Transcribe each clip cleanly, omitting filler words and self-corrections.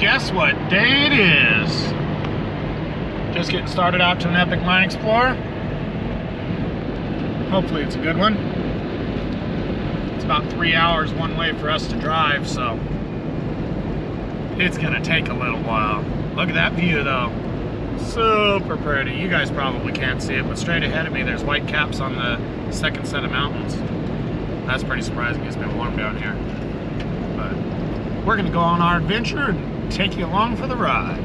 guess what day it is? Just getting started out to an Epic Mine Explorer. Hopefully it's a good one. It's about 3 hours one way for us to drive, so it's gonna take a little while. Look at that view though. Super pretty. You guys probably can't see it, but straight ahead of me there's white caps on the second set of mountains. That's pretty surprising. It's been warm down here. But we're gonna go on our adventure and take you along for the ride.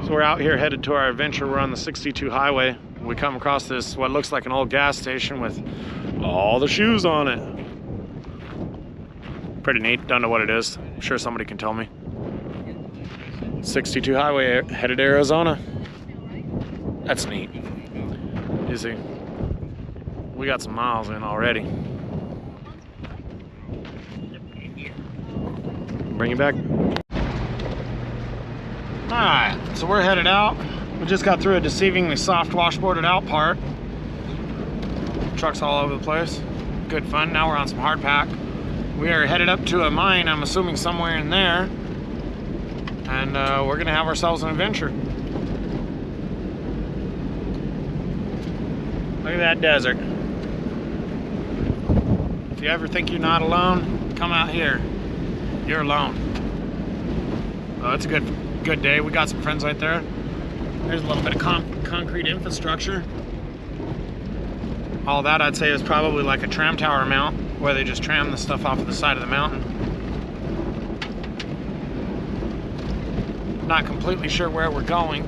So we're out here headed to our adventure. We're on the 62 highway. We come across this, what looks like an old gas station with all the shoes on it. Pretty neat. Don't know what it is. I'm sure somebody can tell me. 62 highway headed to Arizona. That's neat. You see, we got some miles in already. Bring you back. Alright, so we're headed out. We just got through a deceivingly soft washboarded out part. Trucks all over the place. Good fun. Now we're on some hardpack. We are headed up to a mine, I'm assuming somewhere in there. And we're gonna have ourselves an adventure. Look at that desert. If you ever think you're not alone, come out here. You're alone. Oh, it's a good day. We got some friends right there. There's a little bit of concrete infrastructure. All that I'd say is probably like a tram tower mount, where they just tram the stuff off of the side of the mountain. Not completely sure where we're going.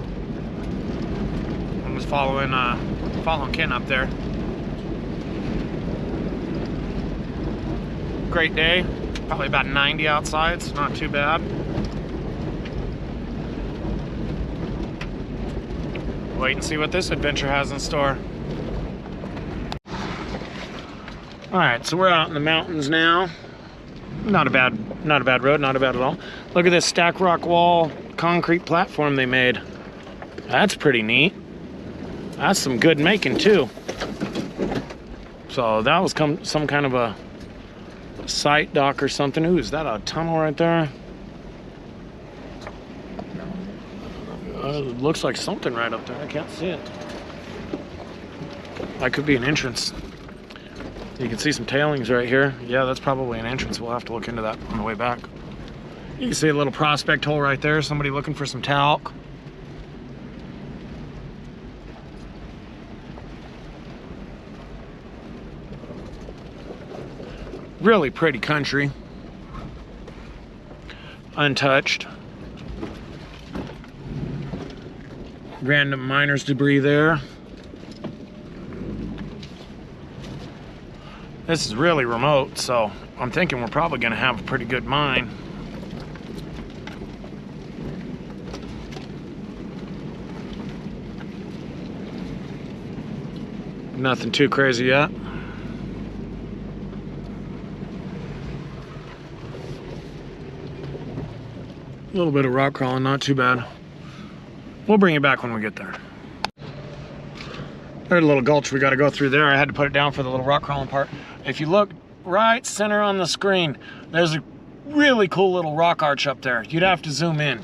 I'm just following Ken up there. Great day. Probably about 90 outside, so not too bad. Wait and see what this adventure has in store. Alright, so we're out in the mountains now. Not a bad road, not bad at all. Look at this stack rock wall concrete platform they made. That's pretty neat. That's some good making too. So that was some kind of a site dock or something. Ooh, is that a tunnel right there? It looks like something right up there. I can't see it. That could be an entrance. You can see some tailings right here. Yeah, that's probably an entrance. We'll have to look into that on the way back. You can see a little prospect hole right there. Somebody looking for some talc. Really pretty country. Untouched. Random miner's debris there. This is really remote, so I'm thinking we're probably gonna have a pretty good mine. Nothing too crazy yet. A little bit of rock crawling, not too bad. We'll bring you back when we get there. There's a little gulch we got to go through there. I had to put it down for the little rock crawling part. If you look right center on the screen, there's a really cool little rock arch up there. You'd have to zoom in.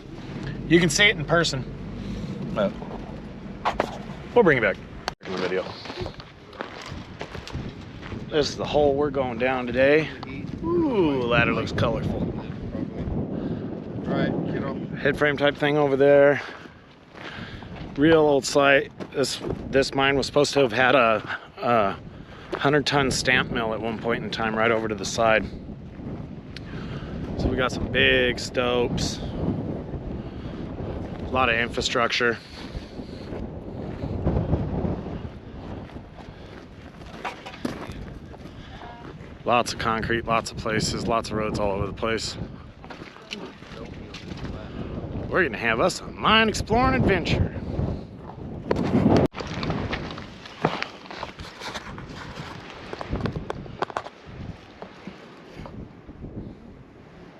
You can see it in person, but we'll bring you back in the video. This is the hole we're going down today. Ooh, ladder looks colorful. Right, you know. Head frame type thing over there. Real old site. This mine was supposed to have had a 100-ton stamp mill at one point in time right over to the side. So we got some big stopes. A lot of infrastructure. Lots of concrete, lots of places, lots of roads all over the place. We're gonna have us a mine exploring adventure.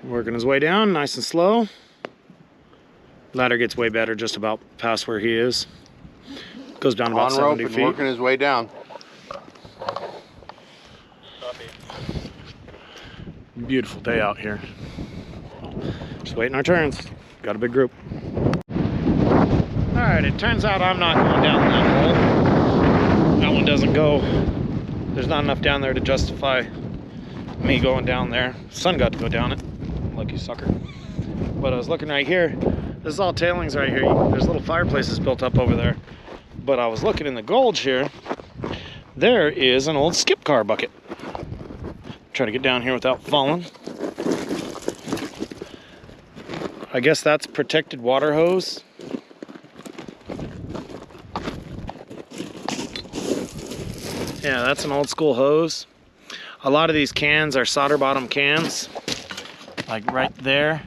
Working his way down, nice and slow. Ladder gets way better just about past where he is. Goes down about 70 feet. Working his way down. Beautiful day out here. Just waiting our turns. Got a big group. Alright, it turns out I'm not going down that hole. That one doesn't go. There's not enough down there to justify me going down there. Son got to go down it. Lucky sucker. But I was looking right here. This is all tailings right here. There's little fireplaces built up over there. But I was looking in the gulch here. There is an old skip car bucket. Try to get down here without falling. I guess that's protected water hose. Yeah, that's an old school hose. A lot of these cans are solder bottom cans, like right there.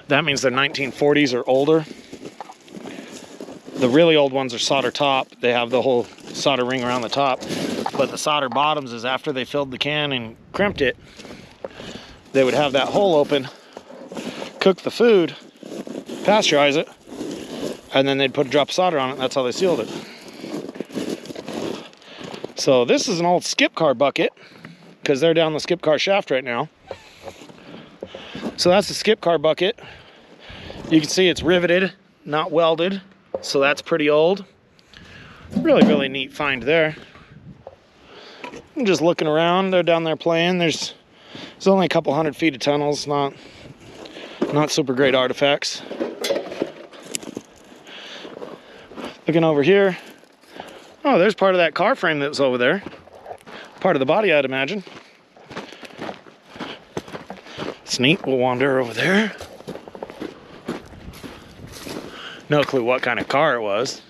That means they're 1940s or older. The really old ones are solder top. They have the whole solder ring around the top. But the solder bottoms is after they filled the can and crimped it, they would have that hole open, cook the food, pasteurize it, and then they'd put a drop of solder on it, and that's how they sealed it. So this is an old skip car bucket, because they're down the skip car shaft right now. So that's the skip car bucket. You can see it's riveted, not welded, so that's pretty old. Really, really neat find there. I'm just looking around. They're down there playing. There's only a couple 100 feet of tunnels, not super great artifacts. Looking over here. Oh, there's part of that car frame that was over there. Part of the body, I'd imagine. It's neat. We'll wander over there. No clue what kind of car it was.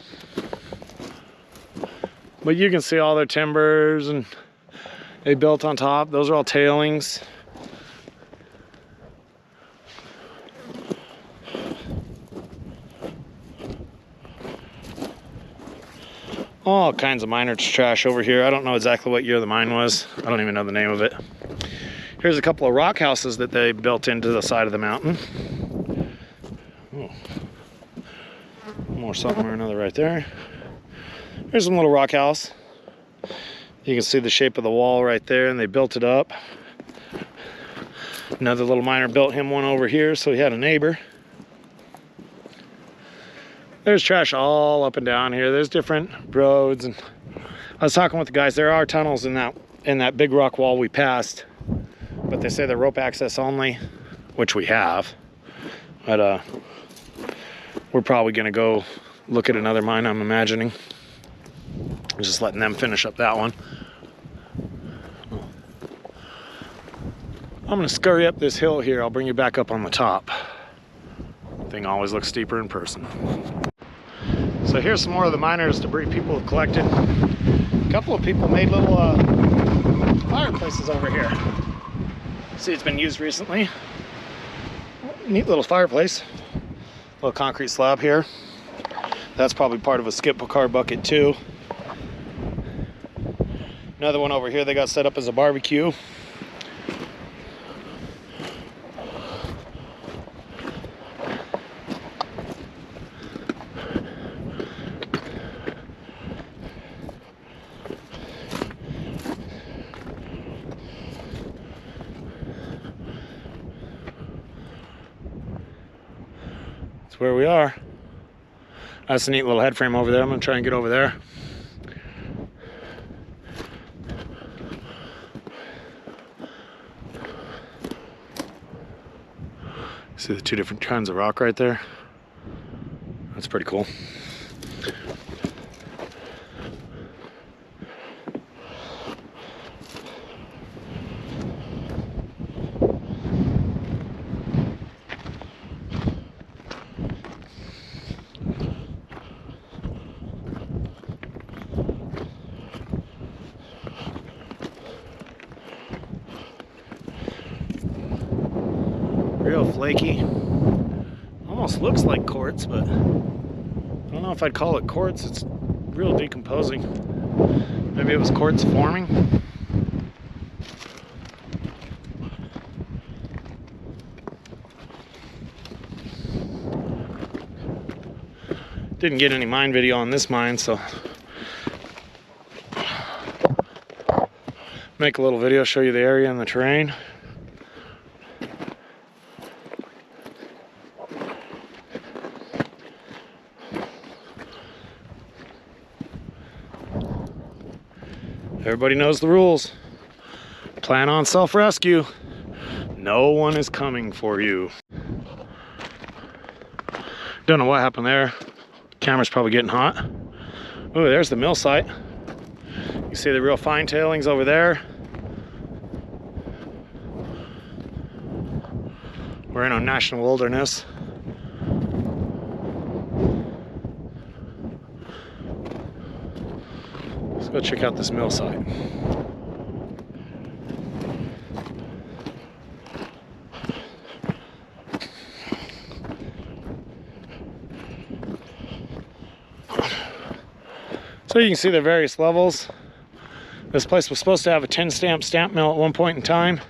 But you can see all their timbers and they built on top. Those are all tailings. All kinds of miner's trash over here. I don't know exactly what year the mine was. I don't even know the name of it. Here's a couple of rock houses that they built into the side of the mountain. Oh. More something or another right there. Here's some little rock house. You can see the shape of the wall right there, and they built it up. Another little miner built him one over here, so he had a neighbor. There's trash all up and down here. There's different roads, and I was talking with the guys. There are tunnels in that big rock wall we passed, but they say they're rope access only, which we have. But we're probably gonna go look at another mine, I'm imagining. Just letting them finish up that one. I'm gonna scurry up this hill here. I'll bring you back up on the top. Thing always looks steeper in person. So here's some more of the miners' debris people have collected. A couple of people made little fireplaces over here. See, it's been used recently. Neat little fireplace. Little concrete slab here. That's probably part of a skip car bucket too. Another one over here they got set up as a barbecue. That's where we are. That's a neat little head frame over there. I'm gonna try and get over there. See the two different kinds of rock right there? That's pretty cool. Real flaky. Almost looks like quartz, but I don't know if I'd call it quartz. It's real decomposing. Maybe it was quartz forming. Didn't get any mine video on this mine, so make a little video, show you the area and the terrain. Everybody knows the rules. Plan on self-rescue. No one is coming for you. Don't know what happened there. Camera's probably getting hot. Oh, there's the mill site. You see the real fine tailings over there. We're in a national wilderness. Let's go check out this mill site. So you can see the various levels. This place was supposed to have a 10 stamp mill at one point in time,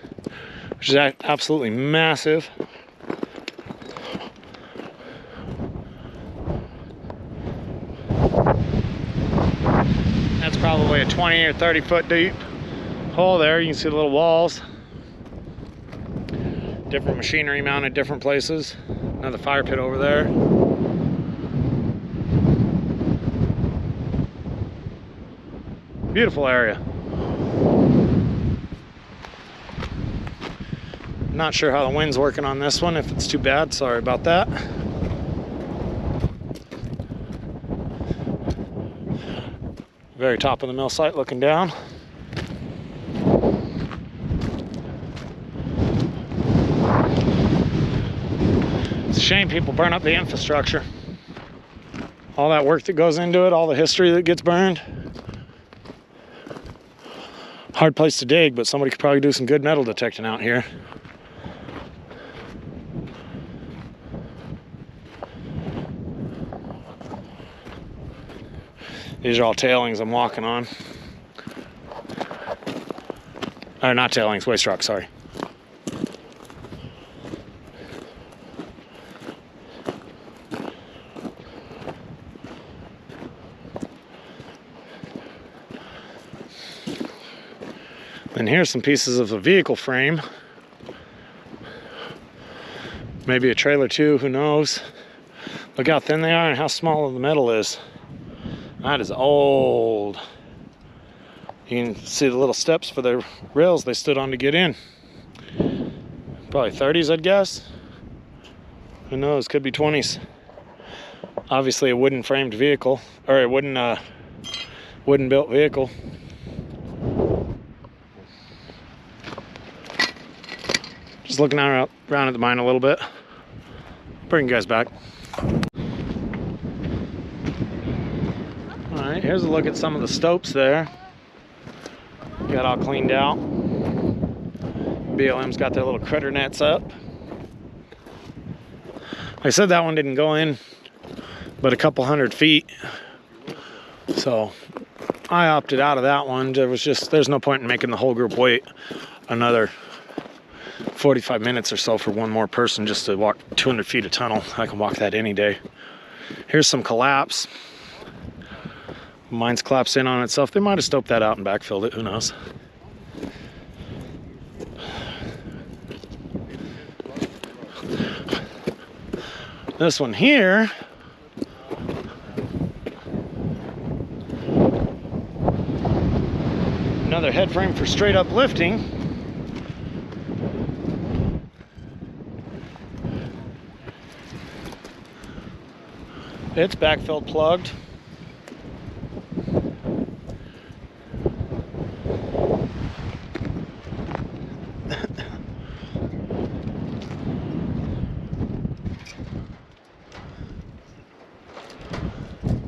which is absolutely massive. That's probably a 20 or 30 foot deep hole there. You can see the little walls. Different machinery mounted different places. Another fire pit over there. Beautiful area. Not sure how the wind's working on this one. If it's too bad, sorry about that. Very top of the mill site looking down. It's a shame people burn up the infrastructure. All that work that goes into it, all the history that gets burned. Hard place to dig, but somebody could probably do some good metal detecting out here. These are all tailings I'm walking on. Or not tailings, waste rock, sorry. And here's some pieces of a vehicle frame. Maybe a trailer too, who knows. Look how thin they are and how small the metal is. That is old. You can see the little steps for the rails they stood on to get in. Probably 30s, I'd guess. Who knows, could be 20s. Obviously a wooden framed vehicle, or a wooden built vehicle. Just looking around at the mine a little bit. Bring you guys back. All right, here's a look at some of the stopes there. Got all cleaned out. BLM's got their little critter nets up. Like I said, that one didn't go in but a couple 100 feet. So I opted out of that one. There's no point in making the whole group wait another 45 minutes or so for one more person just to walk 200 feet of tunnel. I can walk that any day. Here's some collapse. Mine's collapsed in on itself. They might have stoped that out and backfilled it, who knows. This one here, another head frame for straight up lifting. It's backfilled, plugged.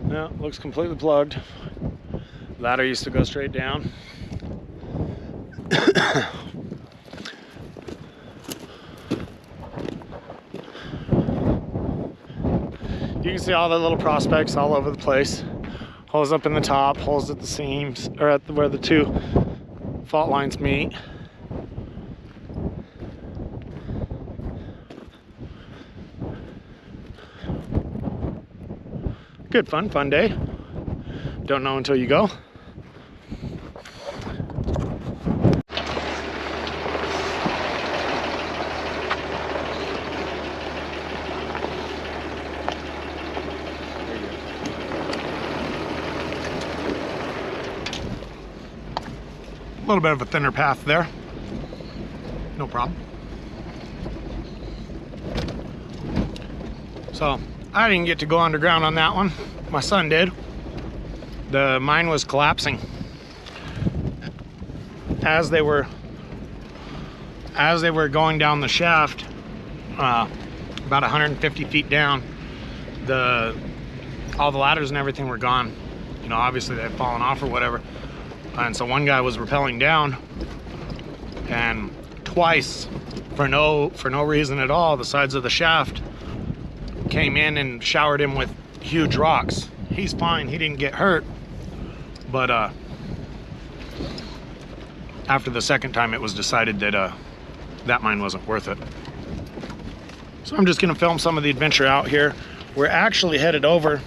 Yeah, looks completely plugged. Ladder used to go straight down. You can see all the little prospects all over the place. Holes up in the top, holes at the seams, or at where the two fault lines meet. Good fun day. Don't know until you go. little bit of a thinner path there. No problem. So I didn't get to go underground on that one. My son did. The mine was collapsing as they were going down the shaft, about 150 feet down. All the ladders and everything were gone. You know, obviously they had fallen off or whatever. And so one guy was rappelling down, and twice, for no reason at all, the sides of the shaft came in and showered him with huge rocks. He's fine, he didn't get hurt, but after the second time it was decided that that mine wasn't worth it. So I'm just gonna film some of the adventure out here. We're actually headed over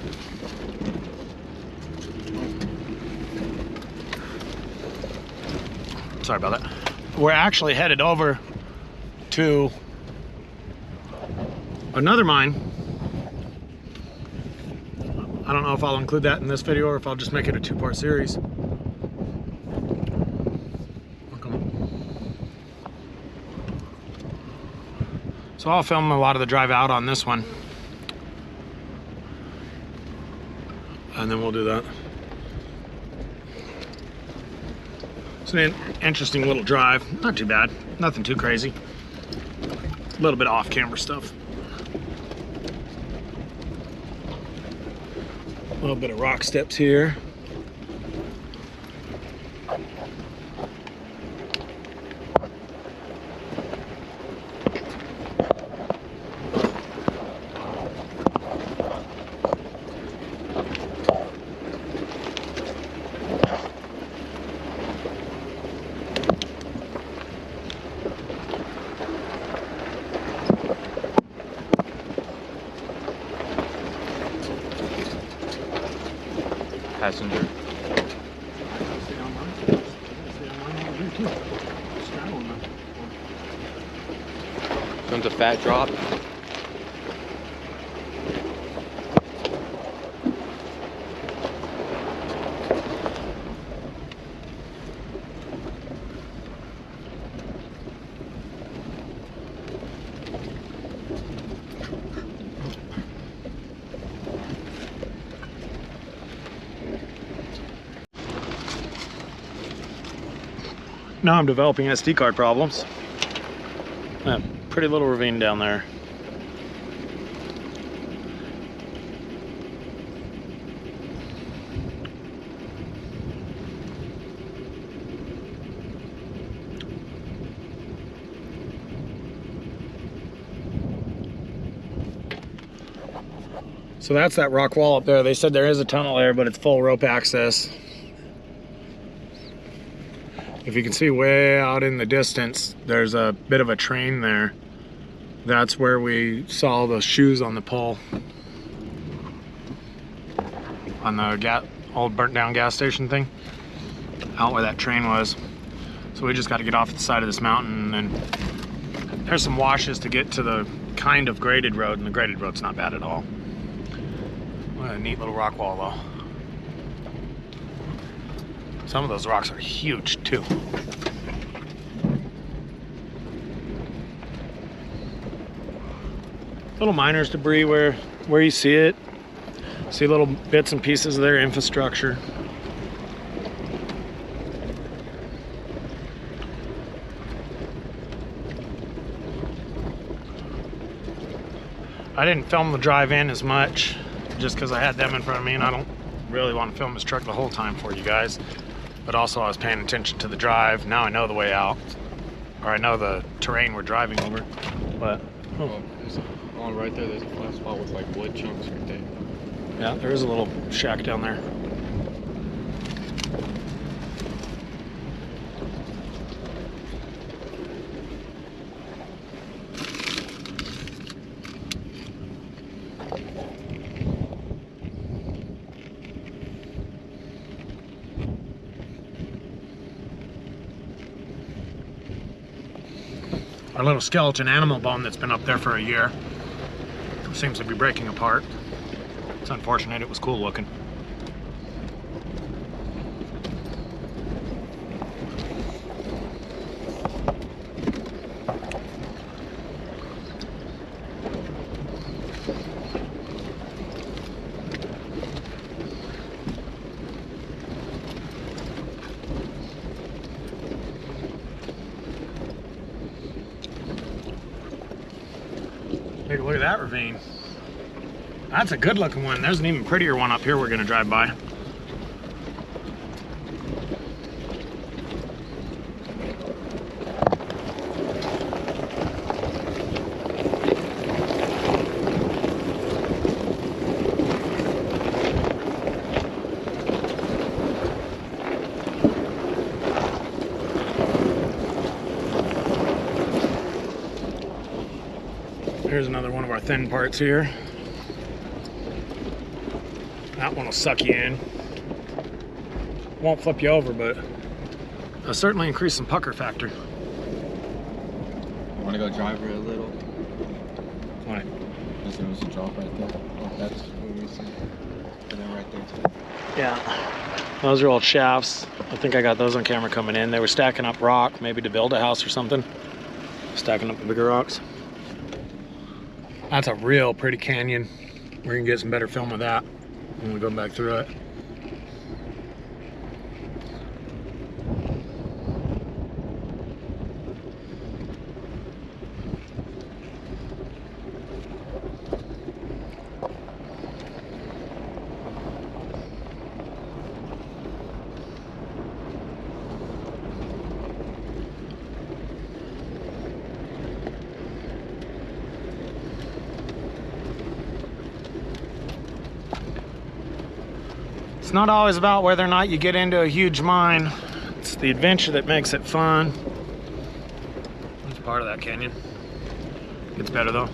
sorry about that. We're actually headed over to another mine. I don't know if I'll include that in this video or if I'll just make it a two-part series. So I'll film a lot of the drive out on this one, and then we'll do that. It's an interesting little drive, not too bad, nothing too crazy. A little bit off-camera stuff. A little bit of rock steps here. Passenger. Comes a fat drop. Now I'm developing SD card problems. A pretty little ravine down there. So that's that rock wall up there. They said there is a tunnel there, but it's full rope access. If you can see way out in the distance, there's a bit of a train there. That's where we saw the shoes on the pole. On the old burnt down gas station thing. Out where that train was. So we just got to get off the side of this mountain, and there's some washes to get to the kind of graded road, and the graded road's not bad at all. What a neat little rock wall though. Some of those rocks are huge too. Little miners debris where you see it. See little bits and pieces of their infrastructure. I didn't film the drive in as much just because I had them in front of me, and I don't really want to film this truck the whole time for you guys. But also I was paying attention to the drive. Now I know the way out, or I know the terrain we're driving over. But oh, right there, there's a flat spot with like wood chunks right there. Yeah, there is a little shack down there. Our little skeleton animal bone that's been up there for a year seems to be breaking apart. It's unfortunate, it was cool looking. Take a look at that ravine. That's a good looking one. There's an even prettier one up here we're gonna drive by. Here's another one of our thin parts here. That one will suck you in. Won't flip you over, but it'll certainly increase some pucker factor. You want to go drive her a little? Why? Because there was a drop right there. Oh, that's what we see. And then right there too. Yeah. Those are old shafts. I think I got those on camera coming in. They were stacking up rock, maybe to build a house or something. Stacking up the bigger rocks. That's a real pretty canyon. We're gonna get some better film of that when we go back through it. It's not always about whether or not you get into a huge mine. It's the adventure that makes it fun. That's part of that canyon. Gets better though.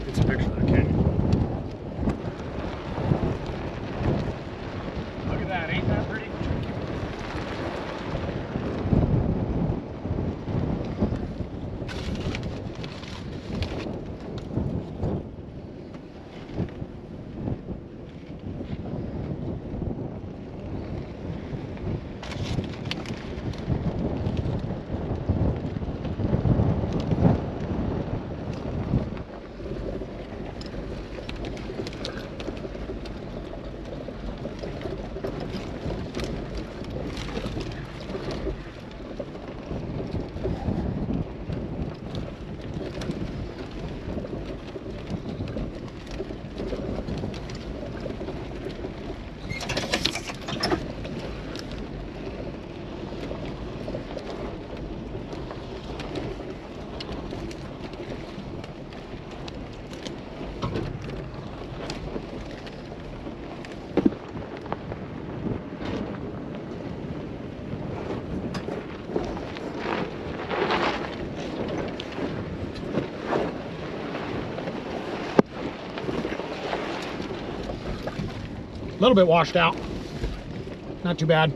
It's a picture of that canyon. Look at that, ain't that pretty? A little bit washed out. Not too bad.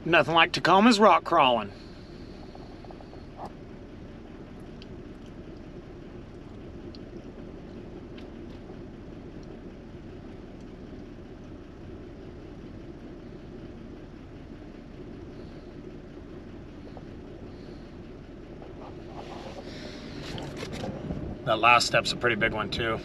Nothing like Tacoma's rock crawling. That last step's a pretty big one too.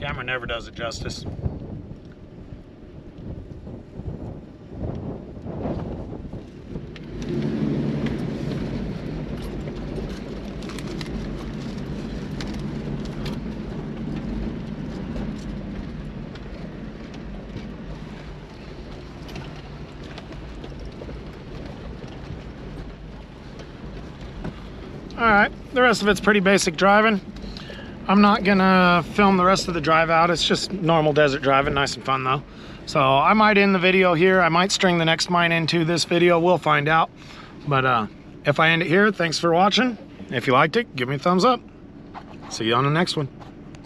Camera never does it justice. All right, the rest of it's pretty basic driving. I'm not gonna film the rest of the drive out. It's just normal desert driving, nice and fun though. So I might end the video here. I might string the next mine into this video. We'll find out. But if I end it here, thanks for watching. If you liked it, give me a thumbs up. See you on the next one.